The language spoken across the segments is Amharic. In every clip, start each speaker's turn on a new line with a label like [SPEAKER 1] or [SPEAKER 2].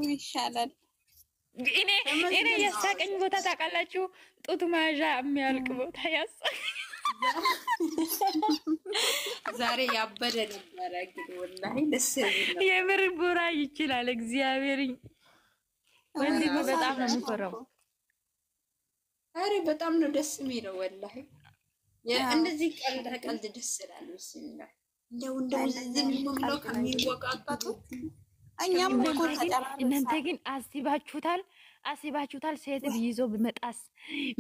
[SPEAKER 1] ይሻላል።
[SPEAKER 2] እኔ ያሳቀኝ ቦታ ታውቃላችሁ? ጡት መያዣ የሚያልቅ ቦታ ያሳቀኝ
[SPEAKER 3] ዛሬ ያበደ ነበረ። ግን ወላሂ ደስ ይላል።
[SPEAKER 2] የምር ቦራ ይችላል። እግዚአብሔር ወንድሜ በጣም ነው የሚፈራው።
[SPEAKER 3] አሬ በጣም ነው ደስ የሚለው ወላሂ። እንደዚህ ቀልድ ደስ ይላል። ብስሚላ እንደው ዝም ብሎ ከሚወቃቀጡ
[SPEAKER 1] እኛም
[SPEAKER 2] እናንተ ግን አስባችሁታል? ሴት ይዞ ቢመጣስ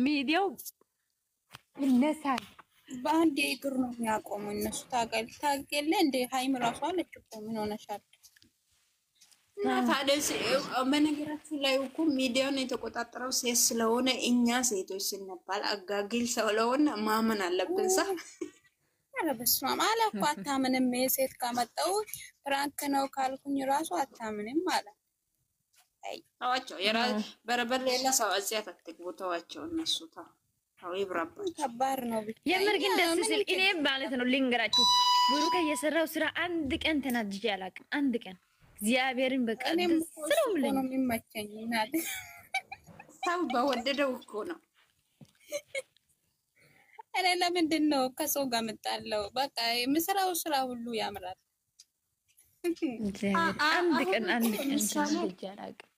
[SPEAKER 2] ሚዲያው ይነሳል።
[SPEAKER 1] በአንድ እግር ነው የሚያቆሙ እነሱ። ታገለ እንደ ሀይም ራሱ አለች እኮ ምን ሆነሻል?
[SPEAKER 3] እና ታዲያ በነገራችሁ ላይ እኮ ሚዲያውን የተቆጣጠረው ሴት ስለሆነ እኛ ሴቶች ስንባል አጋጊል ስለሆነ ማመን አለብን። ሳ
[SPEAKER 1] ኧረ በስመ አብ አለ እኮ አታምንም። የሴት ካመጣው ፍራንክ ነው ካልኩኝ ራሱ አታምንም አለ።
[SPEAKER 3] ተዋቸው። በረበር ሌላ ሰው አጽያት አትግቡ። ተዋቸው። እነሱ ታው ይብራባቸው።
[SPEAKER 1] ከባድ ነው።
[SPEAKER 2] የምር ግን ደስ ሲል እኔ ማለት ነው ልንገራችሁ፣ ብሩክ የሰራው ስራ አንድ ቀን ተናድጄ አላውቅም። አንድ ቀን እግዚአብሔርን በቃ ደስ ነው
[SPEAKER 1] የሚመቸኝ እናት
[SPEAKER 3] ሰው በወደደው እኮ ነው።
[SPEAKER 1] እኔ ለምንድን ነው ከሰው ጋር የምጣለው? በቃ የምሰራው ስራ ሁሉ ያምራል።
[SPEAKER 2] አንድ ቀን ተናድጄ አላውቅም።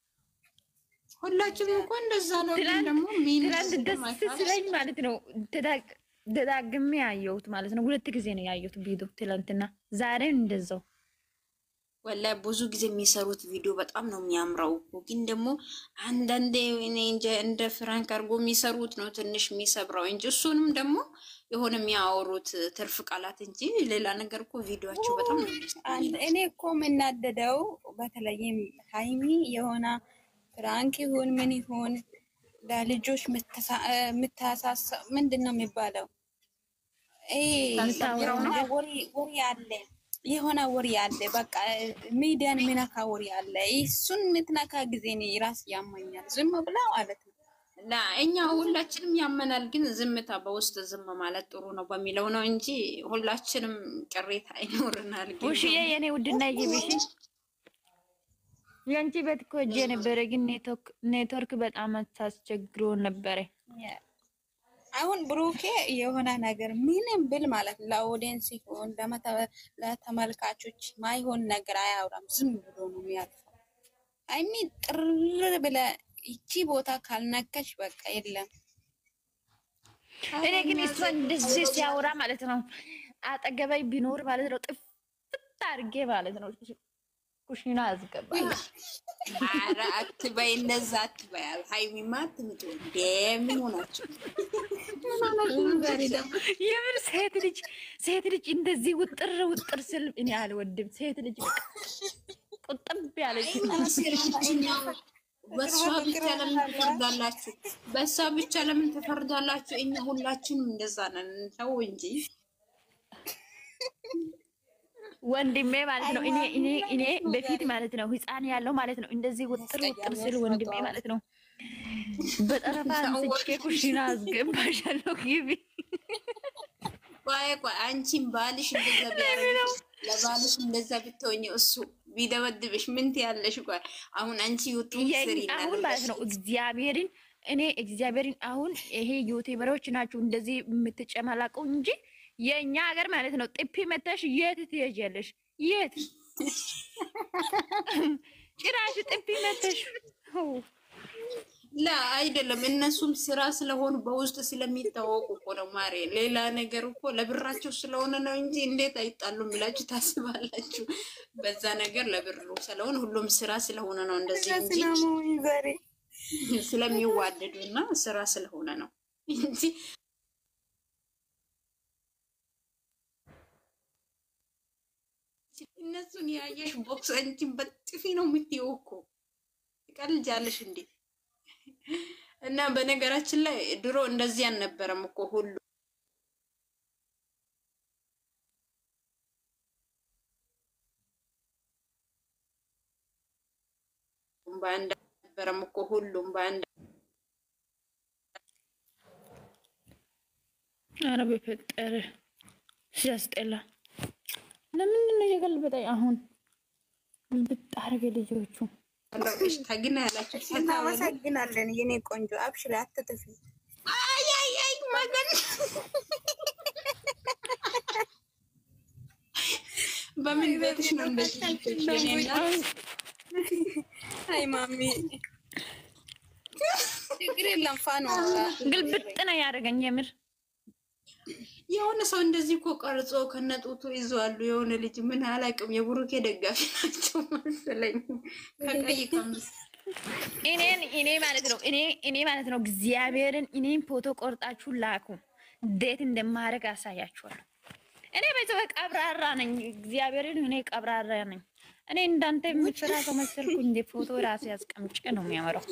[SPEAKER 3] ሁላችንም እኮ እንደዛ ነው። ግን ደግሞ
[SPEAKER 2] ትላንት ደስ ስለኝ ማለት ነው ደጋግሜ ያየሁት ማለት ነው። 2 ጊዜ ነው ያየሁት ቪዲዮ ትላንትና፣ ዛሬም እንደዛው።
[SPEAKER 3] ወላሂ ብዙ ጊዜ የሚሰሩት ቪዲዮ በጣም ነው የሚያምረው። ግን ደግሞ አንዳንዴ እኔ እንደ ፍራንክ አድርጎ የሚሰሩት ነው ትንሽ የሚሰብረው እንጂ እሱንም ደግሞ የሆነ የሚያወሩት ትርፍ ቃላት እንጂ ሌላ ነገር እኮ ቪዲዮአቸው በጣም ነው።
[SPEAKER 1] እኔ እኮ የምናደደው በተለይም ሀይሚ የሆነ ፍራንክ ይሁን ምን ይሁን ለልጆች ምታሳሳ ምንድን ነው የሚባለው? ወሬ አለ፣ የሆነ ወሬ አለ። በቃ ሚዲያን ሚነካ ወሬ አለ። እሱን የምትነካ ጊዜ እኔ ራስ ያመኛል። ዝም ብላ ማለት ነው።
[SPEAKER 3] እኛ ሁላችንም ያመናል። ግን ዝምታ በውስጥ ዝም ማለት ጥሩ ነው በሚለው ነው እንጂ ሁላችንም ቅሬታ አይኖርናል። ግን
[SPEAKER 2] ውሽዬ የኔ ውድና ይብሽ ያንቺ ቤት እኮ ሄጄ ነበረ፣ ግን ኔትወርክ በጣም አስቸግሮ ነበረ።
[SPEAKER 1] አሁን ብሩኬ የሆነ ነገር ምንም ብል ማለት ለኦዲየንስ ይሁን ለተመልካቾች ማይሆን ነገር አያወራም። ዝም ብሎ ነው የሚያልፈው። አይሚ ጥር ብለ እቺ ቦታ ካልነከሽ በቃ የለም።
[SPEAKER 2] እኔ ግን እሱ እንደዚህ ሲያወራ ማለት ነው አጠገባይ ቢኖር ማለት ነው ጥፍት አድርጌ ማለት ነው ኩሽና አስገባለሁ።
[SPEAKER 3] ኧረ አትበይ፣ እንደዛ አትበይ። ሀይሚማ አትምጡ እንደ ምን ሆናችሁ?
[SPEAKER 2] የምር ሴት ልጅ እንደዚህ ውጥር ስል እኔ አልወድም። ሴት ልጅ ቁጥብ ያለች
[SPEAKER 3] በሷ ብቻ ለምን ትፈርዳላችሁ? በሷ ብቻ ለምን ትፈርዳላችሁ? እኛ ሁላችንም እንደዛ ነን። ተው እንጂ
[SPEAKER 2] ወንድሜ ማለት ነው። እኔ በፊት ማለት ነው ህፃን ያለው ማለት ነው እንደዚህ ውጥር ስል ወንድሜ ማለት ነው በጠረፋ አንስቼ ኩሽና አስገባሻለሁ ግቢ።
[SPEAKER 3] ቆይ አንቺን ባልሽ እንደዛ ቢያረግሽ ለባልሽ እንደዛ ብትሆኚ እሱ ቢደበድብሽ ምን ትያለሽ? ቆይ አሁን አንቺ ዩቲዩብ ስሪ
[SPEAKER 2] አሁን ማለት ነው እግዚአብሔርን አሁን ይሄ ዩቲዩበሮች ናችሁ እንደዚህ የምትጨማላቁ እንጂ የኛ ሀገር ማለት ነው ጥፊ መተሽ የት ትሄጃለሽ? የት ጭራሽ ጥፊ መተሽ
[SPEAKER 3] ላ አይደለም። እነሱም ስራ ስለሆኑ በውስጥ ስለሚታወቁ እኮ ነው ማሬ። ሌላ ነገር እኮ ለብራቸው ስለሆነ ነው እንጂ እንዴት አይጣሉም ብላችሁ ታስባላችሁ? በዛ ነገር ለብሩ ስለሆነ ሁሉም ስራ ስለሆነ ነው እንደዚህ እንጂ ስለሚዋደዱና ስራ ስለሆነ ነው እንጂ እነሱን ያየሽ ቦክስ አንቺን በጥፊ ነው የምትይው እኮ ትቀልጃለሽ እንዴ? እና በነገራችን ላይ ድሮ እንደዚህ አልነበረም እኮ ሁሉ በአንድ ነበረም እኮ ሁሉም በአንድ።
[SPEAKER 2] ኧረ በፈጠረ ሲያስጠላ። ለምንድን ነው የገልበጠኝ? አሁን ግልብጥ አደረገ ልጆቹ
[SPEAKER 3] እሺ ታግና ያላችሁ
[SPEAKER 1] እናመሰግናለን የኔ ቆንጆ። አብሽሪ አትጥፊ።
[SPEAKER 3] አይ አይ አይ ማገን በምን ቤትሽ ነው እንደዚህ?
[SPEAKER 1] አይ ማሚ ችግር የለም ፋኖ
[SPEAKER 2] ግልብጥ ነው ያደረገኝ የምር።
[SPEAKER 3] የሆነ ሰው እንደዚህ እኮ ቀርጾ ከነጡቱ ይዟሉ። የሆነ ልጅ ምን አላውቅም፣ የብሩኬ ደጋፊ ናቸው መሰለኝ። ከቀይ ቀምስ
[SPEAKER 2] እኔ ማለት ነው እግዚአብሔርን እኔን ፎቶ ቆርጣችሁ ላኩ፣ እንዴት እንደማደርግ አሳያችኋለሁ። እኔ በዚህ ቀብራራ ነኝ፣ እግዚአብሔርን እኔ ቀብራራ ነኝ። እኔ እንዳንተ የምትፈራ ሰው መሰልኩ እንደ ፎቶ ራሴ ያስቀምጬ ነው የሚያወራው።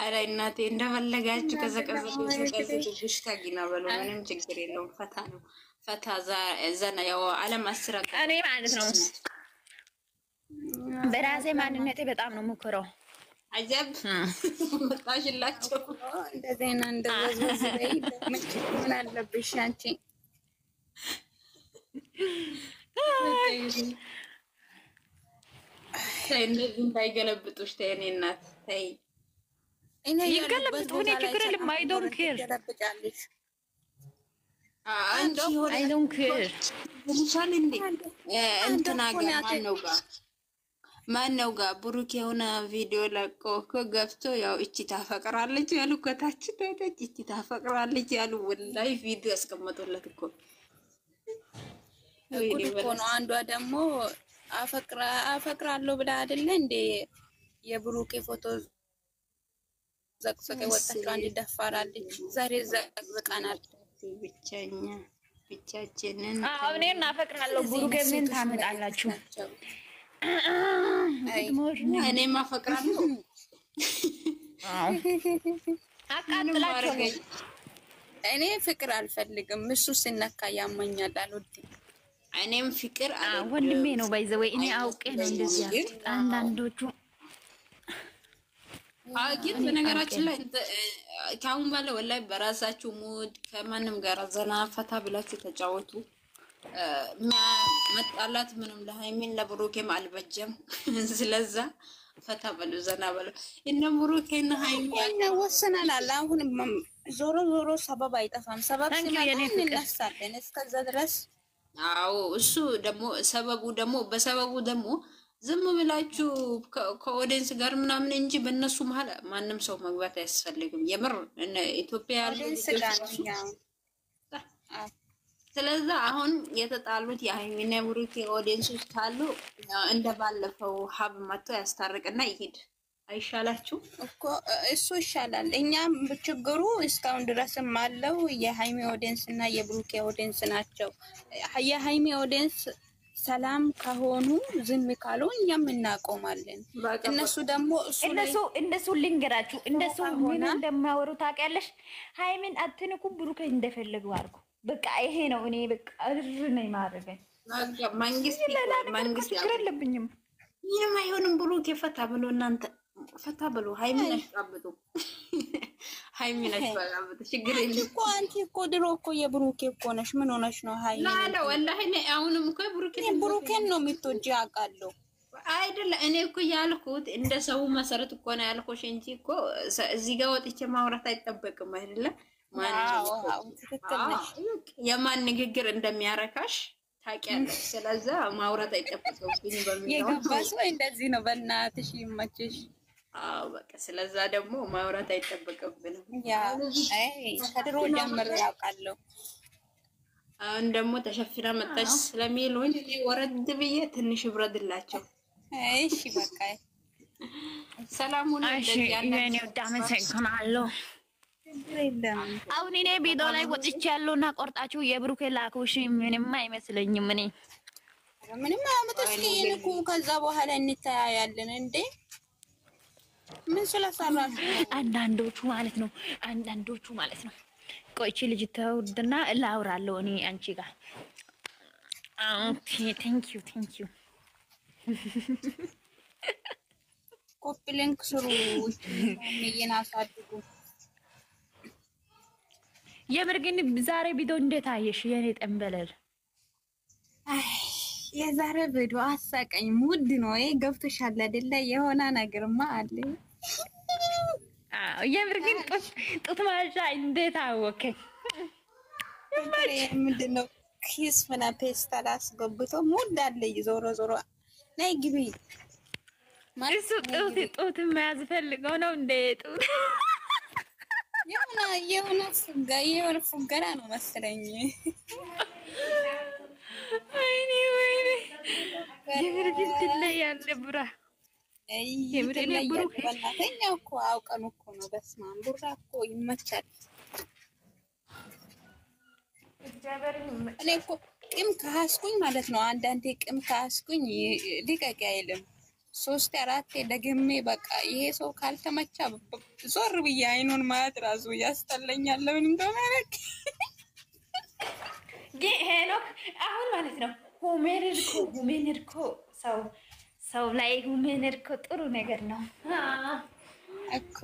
[SPEAKER 3] አረ እናቴ እንደፈለጋችሁ ከዘቀዘቅሽ ታጊና በሉ፣ ምንም ችግር የለውም። ፈታ ነው ፈታ ዘና ያው ዓለም አስራቀ
[SPEAKER 2] እኔ ማለት ነው በራሴ ማንነቴ በጣም ነው የምኮራው።
[SPEAKER 3] አጀብ መጣሽላችሁ
[SPEAKER 1] እንደዚህና እንደዚህ ላይ ምን አለብሽ አንቺ?
[SPEAKER 3] እንደዚህ እንዳይገለብጡሽ ተይ። እኔ እናት ተይ።
[SPEAKER 1] እኔ
[SPEAKER 2] ይገለብጡ እኔ ችግር የለም። አይ ዶንት ኬር አይ ዶንት ኬር
[SPEAKER 3] ብቻን እንዴ እንትና ጋር ማነው ጋር ብሩክ የሆነ ቪዲዮ ለቆ እኮ ገብቶ ያው እቺ ታፈቅራለች ያሉ ከታች ታይተች እቺ ታፈቅራለች ያሉ ወላሂ ቪዲዮ ያስቀመጡለት እኮ
[SPEAKER 1] ነው። አንዷ ደግሞ አፈቅራለሁ ብላ አይደለ እንዴ የብሩኬ ፎቶ ዘቅዘቅ ወጣች። አንድ ደፋራለች። ዛሬ ዘቅዘቃናል።
[SPEAKER 3] ብቻችንን
[SPEAKER 2] እኔን አፈቅራለሁ ብሩኬ ምን ታመጣላችሁ?
[SPEAKER 3] እኔም አፈቅራለሁ።
[SPEAKER 2] አቃጥላችሁ።
[SPEAKER 1] እኔ ፍቅር አልፈልግም። እሱ ሲነካ ያመኛል። አልወድም።
[SPEAKER 3] እኔም ፍቅር
[SPEAKER 2] ወንድሜ ነው ባይዘው እኔ አውቄ ነው እንደዚህ ያልኩት። አንዳንዶቹ
[SPEAKER 3] ግን በነገራችን ላይ ካሁን ባለ ወላሂ በራሳችሁ ሙድ ከማንም ጋር ዘና ፈታ ብላችሁ ተጫወቱ። መጣላት ምንም ለሃይሚን ለብሩኬም አልበጀም። ስለዛ ፈታ በሉ ዘና በሉ። እነ ብሩኬና ሃይሚ
[SPEAKER 1] ወስነናል። አሁን ዞሮ ዞሮ ሰበብ አይጠፋም። ሰበብ ሲመጣ እንነሳለን። እስከዛ ድረስ
[SPEAKER 3] አዎ እሱ ደግሞ ሰበቡ ደግሞ በሰበቡ ደግሞ ዝም ብላችሁ ከኦዲየንስ ጋር ምናምን እንጂ በእነሱ መሀል ማንም ሰው መግባት አያስፈልግም። የምር ኢትዮጵያ ያሉ ስለዛ አሁን የተጣሉት የሃይሚና ብሩኬ ኦዲየንሶች ካሉ እንደባለፈው ሀብ መጥቶ ያስታርቅና ይሄድ አይሻላችሁ
[SPEAKER 1] እኮ? እሱ ይሻላል። እኛም ችግሩ እስካሁን ድረስም አለው የሃይሚ ኦዲየንስ እና የብሩኬ ኦዲየንስ ናቸው። የሃይሚ ኦዲየንስ ሰላም ከሆኑ ዝም ካሉ እኛም እናቆማለን። እነሱ ደግሞ
[SPEAKER 2] እነሱ ልንገራችሁ፣ እነሱ ምን እንደማወሩ ታውቂያለሽ? ሃይሚን አትንኩ፣ ብሩኬ እንደፈለጉ አድርጉ። በቃ ይሄ ነው። እኔ በቃ ነኝ ማድረግ
[SPEAKER 3] መንግስት
[SPEAKER 2] የለብኝም።
[SPEAKER 3] ምንም አይሆንም። ብሩኬ ፈታ ብሎ እናንተ ፈታ ብሎ ሃይሚን አሽቃብጡ፣ ሃይሚን አሽቃብጡ። ችግር የለም
[SPEAKER 1] እኮ አንቺ እኮ ድሮ እኮ የብሩኬ እኮ ነሽ። ምን ሆነሽ ነው ሃይሚ?
[SPEAKER 3] ላላ ወላሂ እኔ አሁንም እኮ
[SPEAKER 1] ብሩኬን ነው የምትወጂ አውቃለሁ።
[SPEAKER 3] አይደለ እኔ እኮ ያልኩት እንደ ሰው መሰረት እኮ ነው ያልኩሽ እንጂ እኮ እዚህ ጋር ወጥቼ ማውራት አይጠበቅም አይደለ? የማን ንግግር እንደሚያረካሽ ታውቂያለሽ። ስለዛ ማውራት አይጠበቅብኝ በሚለው
[SPEAKER 1] የገባሽ ወይ እንደዚህ ነው። በእናትሽ ይመችሽ።
[SPEAKER 3] አዎ በቃ ስለዛ ደግሞ ማውራት አይጠበቅብንም።
[SPEAKER 1] ያ ከድሮ ጀምሮ ያውቃለሁ።
[SPEAKER 3] አሁን ደግሞ ተሸፍና መጣች ስለሚሉኝ ወረድ ብዬ ትንሽ ብረድላቸው።
[SPEAKER 1] እሺ በቃ
[SPEAKER 3] ሰላሙን
[SPEAKER 2] እንደዚህ አመሰግናለሁ። አሁን እኔ ቪዲዮ ላይ ወጥቼ ያለውና ቆርጣችሁ የብሩኬ ላኩሽ ምንም አይመስለኝም። እኔ
[SPEAKER 1] ምንም አመጣሽ ከየነኩ ከዛ በኋላ እንታያያለን እንዴ ምን ስለሰራችሁ
[SPEAKER 2] አንዳንዶቹ ማለት ነው። ቆይቼ ልጅ ተውድና ላውራለሁ እኔ አንቺ ጋር። ኦኬ ቴንክ ዩ
[SPEAKER 1] ኮፒ ሊንክ ስሩ ይናሳድጉ።
[SPEAKER 2] የምር ግን ዛሬ ቪዲዮ እንዴት አየሽ? የኔ ጠንበለል
[SPEAKER 1] የዛሬ ቪዲዮ አሳቀኝ። ሙድ ነው ይሄ። ገብቶሻል አይደለ? የሆነ ነገርማ አለ።
[SPEAKER 2] የምር ግን ጡት ማሻ እንዴት አወከኝ?
[SPEAKER 1] ምንድን ነው ኪስ ምና ፔስታል አስገብቶ ሙድ አለ። ዞሮ ዞሮ ነይ ግቢ።
[SPEAKER 2] እሱ ጡት መያዝ ፈልገው ነው እንደ ጡት
[SPEAKER 1] የሆነ ፉገራ ነው መሰለኝ።
[SPEAKER 2] ወይኔ የምር ግን ትለያለህ ቡራ። የምር እኔ ብሩክ
[SPEAKER 1] በእናተኛው እኮ አውቀን እኮ ነው። በስመ አብ ቡራ እኮ ይመቻል። እኔ እኮ ቅም ካስኩኝ ማለት ነው። አንዳንዴ ቅም ካስኩኝ ልቀቅ አይልም። 3 4 ደግሜ በቃ ይሄ ሰው ካልተመቻ ዞር ብዬ አይኑን ማየት ራሱ ያስጠላኛል። ለምን እንደሆነ
[SPEAKER 2] ሄኖክ አሁን ማለት ነው ሁሜን እኮ ሰው ላይ ሁሜን እኮ ጥሩ ነገር ነው
[SPEAKER 1] እኮ።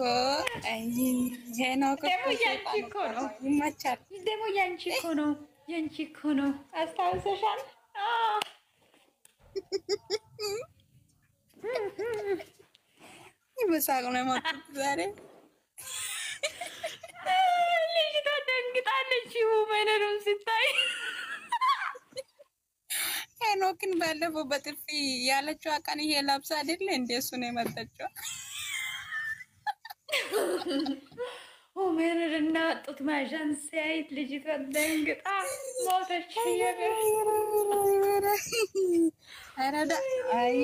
[SPEAKER 1] ሄኖክ
[SPEAKER 2] ደግሞ ያንቺ እኮ ነው
[SPEAKER 1] ይመቻል።
[SPEAKER 2] ደግሞ ያንቺ እኮ ነው አስታውሰሻል?
[SPEAKER 1] ይበሳቅ ነው የመጡት ዛሬ።
[SPEAKER 2] ልጅቷ ደንግጣለች ሁሜንን ስታይ።
[SPEAKER 1] ሄኖክን ባለፈው በጥፊ ያለችው ቀን ይሄ ለብሳ አይደለ እንደ እሱ ነው የመጣችው።
[SPEAKER 2] ሁሜንን እና ጡት ማዣን ሲያይት ልጅቷ ደንግጣ ሞተች።
[SPEAKER 1] አረዳ አይ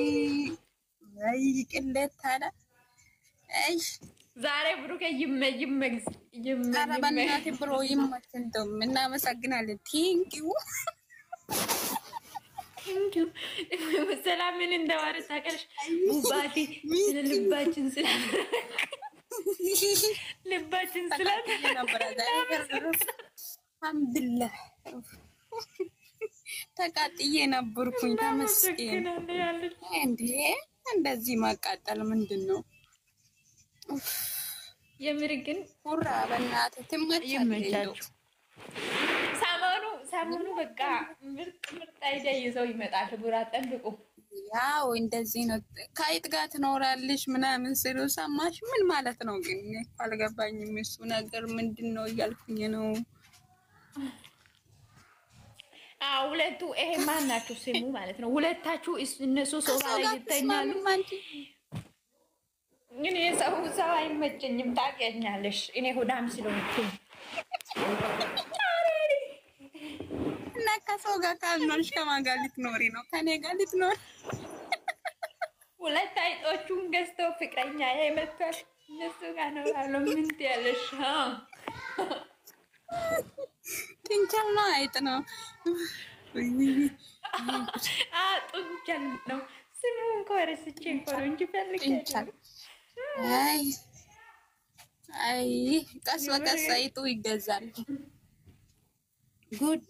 [SPEAKER 1] ቅሌት ታዲያ
[SPEAKER 2] ዛሬ ብሩኬ ይመግዝ
[SPEAKER 1] በእናትህ ብሮ ይመች። እንደውም እናመሰግናለን። ቴንኪው
[SPEAKER 2] ሰላምን እንደዋረ ታውቂያለሽ? ሙባቴ ስለ ልባችን
[SPEAKER 1] አልሐምዱሊላህ ተቃጥዬ ነበርኩኝ። ተመስገን። እንዴ እንደዚህ ማቃጠል ምንድን ነው?
[SPEAKER 2] የምር ግን
[SPEAKER 1] ሁራ በእናትህ ትመቻለሽ።
[SPEAKER 2] ሰሞኑ በቃ ምርጥ አይዲያ ይዘው ይመጣል። ቡራ ጠብቁ።
[SPEAKER 1] ያው እንደዚህ ነው። ከአይጥ ጋር ትኖራለሽ ምናምን ስሉ ሰማሽ? ምን ማለት ነው ግን? እኔ እኮ አልገባኝም። እሱ ነገር ምንድን ነው እያልኩኝ ነው።
[SPEAKER 2] ሁለቱ ይሄ ማን ናችሁ ስሙ ማለት ነው። ሁለታችሁ እነሱ ሶፋ ላይ ይተኛሉ። እኔ ሰው አይመቸኝም ታውቂያለሽ። እኔ ሆዳም ስለሆንኩኝ
[SPEAKER 1] እና ከሰው ጋር ካልኖርሽ ከማን ጋር ልትኖሪ ነው? ከኔ ጋር ልትኖሪ።
[SPEAKER 2] ሁለት አይጦቹን ገዝተው ፍቅረኛ የመቷል። እነሱ ጋር ነው ያለው። ምን ትያለሽ?
[SPEAKER 1] ጥንቸል ነው አይጥ ነው?
[SPEAKER 2] ጥንቸል ነው ስሙ። እንኳን ረስቼ እንኳን እንጂ ፈልጌ
[SPEAKER 1] አይ ቀስ በቀስ አይጡ ይገዛል። ጉድ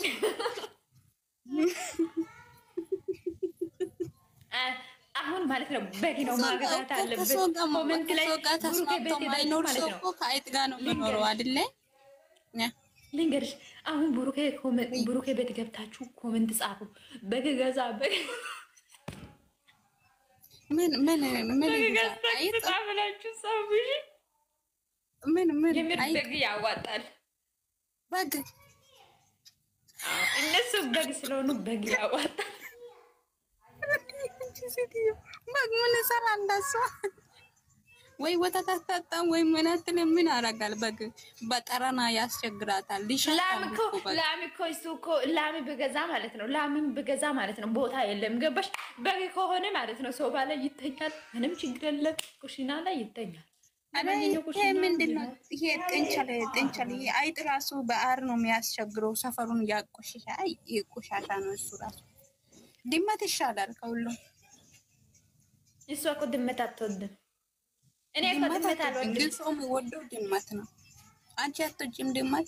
[SPEAKER 2] አሁን ማለት ነው። በግ ነው ማግዛት አለበት። ኮሜንት ላይ ብሩኬ ቤት
[SPEAKER 1] ማይኖር ሰው እኮ ከአይጥ ጋር ነው የሚኖረው አይደለ?
[SPEAKER 2] ልንገርሽ አሁን ብሩኬ ቤት ገብታችሁ ኮሜንት ጻፉ። በግ ገዛ በግ
[SPEAKER 1] ምን
[SPEAKER 2] ጻፍላችሁ ጻፉሽ።
[SPEAKER 1] ምን
[SPEAKER 2] የምር በግ ያዋጣል።
[SPEAKER 1] በግ
[SPEAKER 2] እነሱ በግ ስለሆኑ በግ ያዋጣል።
[SPEAKER 1] በግ ምን ይሰራል? እንደሱ ወይ ወተት አታጣም ወይ ምን አትልም። ምን አደርጋል? በግ በጠረና ያስቸግራታል።
[SPEAKER 2] ላም እኮ እሱ እኮ ላም በገዛ ማለት ነው። ላምን በገዛ ማለት ነው። ቦታ የለም ገባሽ? በግ ከሆነ ማለት ነው ሶፋ ላይ ይተኛል። ምንም ችግር የለም። ኩሽና ላይ ይተኛል።
[SPEAKER 1] ይሄ ምንድን ነው? ይሄ ጥንቸል ይሄ አይጥ ራሱ በአር ነው የሚያስቸግረው። ሰፈሩን ያቆሽሻል። አይ ይሄ ቆሻሻ ነው እሱ ራሱ። ድመት ይሻላል ከሁሉም።
[SPEAKER 2] እሷ እኮ ድመት አትወድም። እኔ እኮ ድመት አልወድም።
[SPEAKER 1] ግን ሰው የሚወደው ድመት ነው። አንቺ አትወጂም ድመት?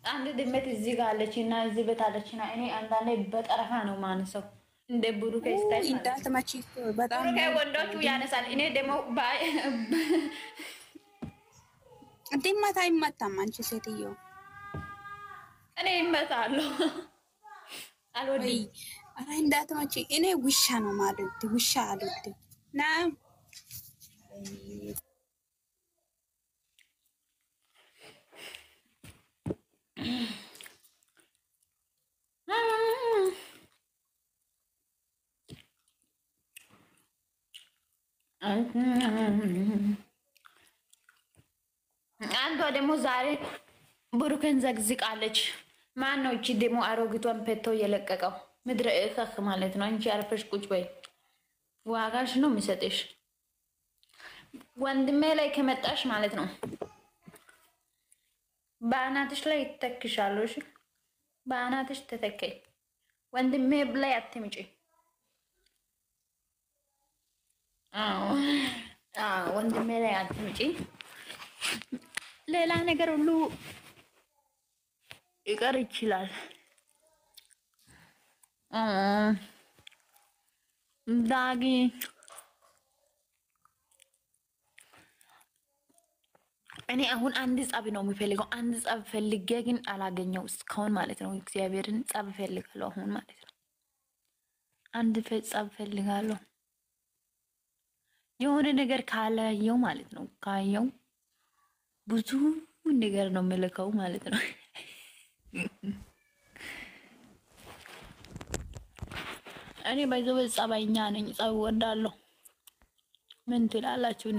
[SPEAKER 2] አንድ ድመት እዚህ ጋር አለች እና እዚህ ቤት አለች እና እኔ አንዳንዴ በጠረፋ ነው ማንሰው እንደ ብሩኬ ስታይል
[SPEAKER 1] እንዳት መቼ በጣም
[SPEAKER 2] ብሩኬ ወንዶቹ ያነሳል። እኔ ደግሞ
[SPEAKER 1] ድመት አይመታም። አንቺ ሴትዮ
[SPEAKER 2] እኔ ይመታለሁ። አልወድም።
[SPEAKER 1] ኧረ እንዳትመጪ። እኔ ውሻ ነው ማለት ውሻ አልወድም። ና
[SPEAKER 2] አንዷ ደግሞ ዛሬ ብሩክን ዘግዝቃለች። ማን ነው እቺ ደግሞ አሮጊቷን ፔቶ የለቀቀው? ምድረ እከክ ማለት ነው። አንቺ አርፈሽ ቁጭ በይ፣ ዋጋሽ ነው የሚሰጥሽ። ወንድሜ ላይ ከመጣሽ ማለት ነው በአናትሽ ላይ ይተክሻለሁ። እሺ በአናትሽ ተተከይ። ወንድሜ ላይ አትምጪ። ወንድሜ ላይ አትምጪ። ሌላ ነገር ሁሉ ይቀር ይችላል። ዳጊ እኔ አሁን አንድ ጸብ ነው የሚፈልገው። አንድ ጸብ ፈልጌ ግን አላገኘው እስካሁን ማለት ነው። እግዚአብሔርን ጸብ ፈልጋለሁ አሁን ማለት ነው። አንድ ጸብ ፈልጋለሁ። የሆነ ነገር ካላየው ማለት ነው። ካየው ብዙ ነገር ነው የምልከው ማለት ነው። እኔ ባይዘው ጸባይኛ ነኝ። ጸብ ወዳለሁ። ምን ትላላችሁ?